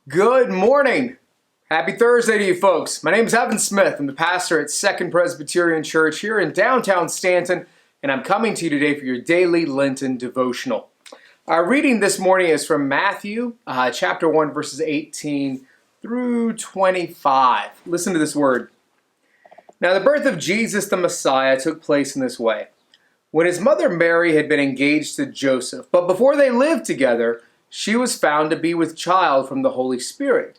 Good morning. Happy Thursday to you folks. My name is Evan Smith. I'm the pastor at Second Presbyterian Church here in downtown Stanton, and I'm coming to you today for your daily Lenten devotional. Our reading this morning is from Matthew chapter 1, verses 18 through 25. Listen to this word. Now the birth of Jesus the Messiah took place in this way. When his mother Mary had been engaged to Joseph, but before they lived together, she was found to be with child from the Holy Spirit.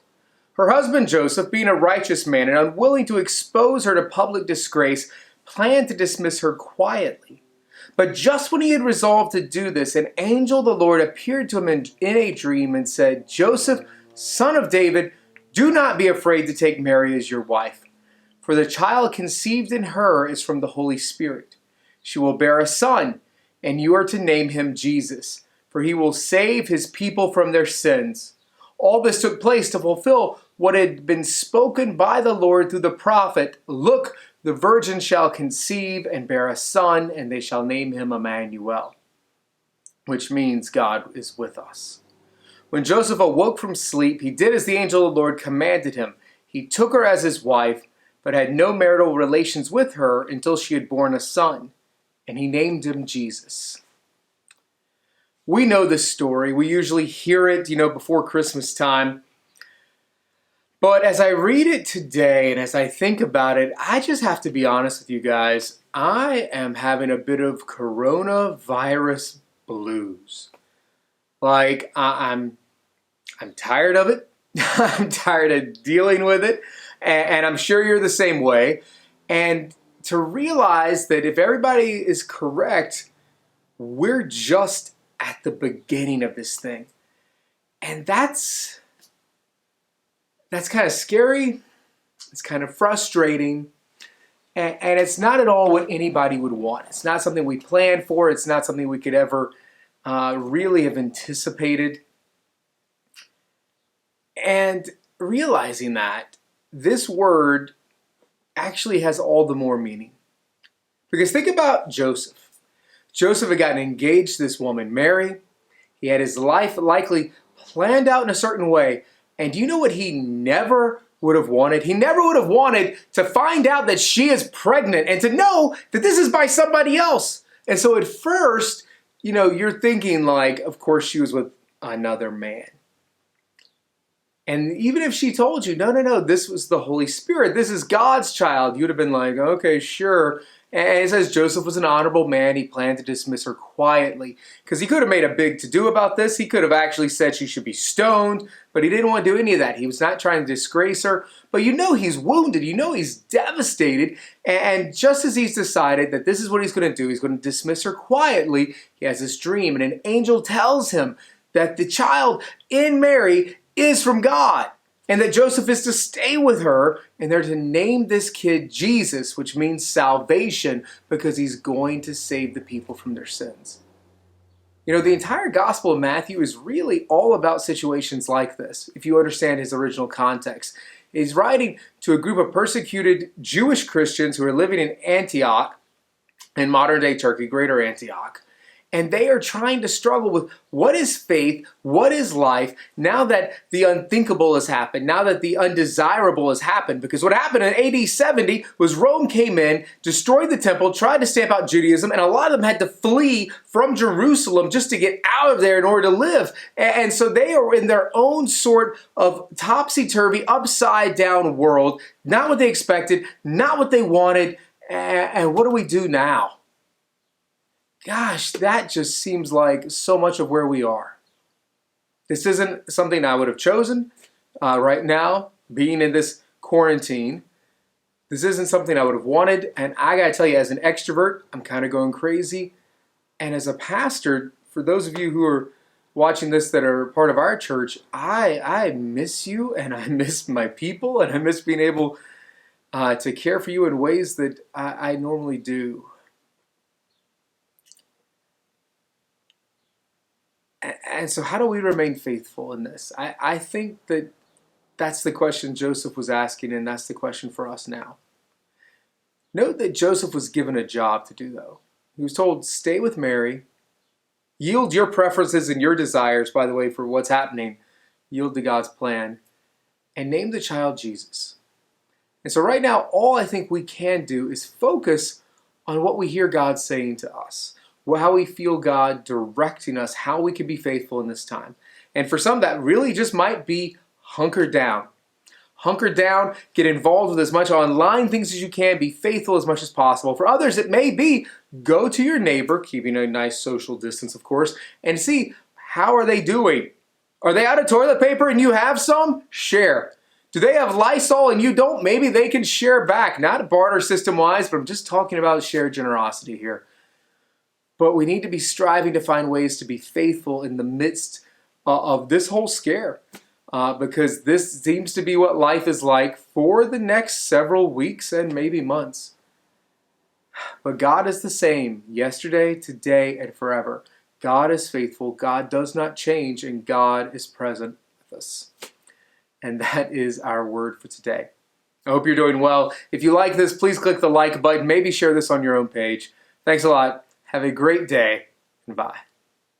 Her husband Joseph, being a righteous man and unwilling to expose her to public disgrace, planned to dismiss her quietly. But just when he had resolved to do this, an angel of the Lord appeared to him in a dream and said, Joseph, son of David, do not be afraid to take Mary as your wife, for the child conceived in her is from the Holy Spirit. She will bear a son, and you are to name him Jesus, for he will save his people from their sins. All this took place to fulfill what had been spoken by the Lord through the prophet. Look, the virgin shall conceive and bear a son, and they shall name him Emmanuel, which means God is with us. When Joseph awoke from sleep, he did as the angel of the Lord commanded him. He took her as his wife, but had no marital relations with her until she had borne a son, and he named him Jesus. We know this story. We usually hear it, before Christmas time. But as I read it today and as I think about it, I just have to be honest with you guys. I am having a bit of coronavirus blues. I'm tired of it. I'm tired of dealing with it. And I'm sure you're the same way. And to realize that if everybody is correct, we're just at the beginning of this thing. And that's kind of scary. It's kind of frustrating. And it's not at all what anybody would want. It's not something we planned for. It's not something we could ever really have anticipated. And realizing that, this word actually has all the more meaning. Because think about Joseph. Joseph had gotten engaged to this woman, Mary. He had his life likely planned out in a certain way. And do you know what he never would have wanted? He never would have wanted to find out that she is pregnant and to know that this is by somebody else. And so at first, you're thinking of course she was with another man. And even if she told you, no, this was the Holy Spirit, this is God's child, you'd have been like, okay, sure. And it says Joseph was an honorable man. He planned to dismiss her quietly because he could have made a big to-do about this. He could have actually said she should be stoned, but he didn't want to do any of that. He was not trying to disgrace her. But he's wounded. He's devastated. And just as he's decided that this is what he's going to do, he's going to dismiss her quietly, he has this dream. And an angel tells him that the child in Mary is from God. And that Joseph is to stay with her, and they're to name this kid Jesus, which means salvation, because he's going to save the people from their sins. The entire Gospel of Matthew is really all about situations like this, if you understand his original context. He's writing to a group of persecuted Jewish Christians who are living in Antioch, in modern-day Turkey, Greater Antioch. And they are trying to struggle with what is faith, what is life, now that the unthinkable has happened, now that the undesirable has happened. Because what happened in AD 70 was Rome came in, destroyed the temple, tried to stamp out Judaism, and a lot of them had to flee from Jerusalem just to get out of there in order to live. And so they are in their own sort of topsy-turvy, upside-down world, not what they expected, not what they wanted, and what do we do now? Gosh, that just seems like so much of where we are. This isn't something I would have chosen right now, being in this quarantine. This isn't something I would have wanted. And I got to tell you, as an extrovert, I'm kind of going crazy. And as a pastor, for those of you who are watching this that are part of our church, I miss you and I miss my people and I miss being able to care for you in ways that I normally do. And so how do we remain faithful in this? I think that's the question Joseph was asking, and that's the question for us now. Note that Joseph was given a job to do, though. He was told, stay with Mary, yield your preferences and your desires, by the way, for what's happening, yield to God's plan, and name the child Jesus. And so right now, all I think we can do is focus on what we hear God saying to us, how we feel God directing us, how we can be faithful in this time. And for some, that really just might be hunker down. Hunker down, get involved with as much online things as you can, be faithful as much as possible. For others, it may be go to your neighbor, keeping a nice social distance, of course, and see how are they doing. Are they out of toilet paper and you have some? Share. Do they have Lysol and you don't? Maybe they can share back. Not barter system-wise, but I'm just talking about shared generosity here. But we need to be striving to find ways to be faithful in the midst of this whole scare. Because this seems to be what life is like for the next several weeks and maybe months. But God is the same yesterday, today, and forever. God is faithful, God does not change, and God is present with us. And that is our word for today. I hope you're doing well. If you like this, please click the like button. Maybe share this on your own page. Thanks a lot. Have a great day, and bye.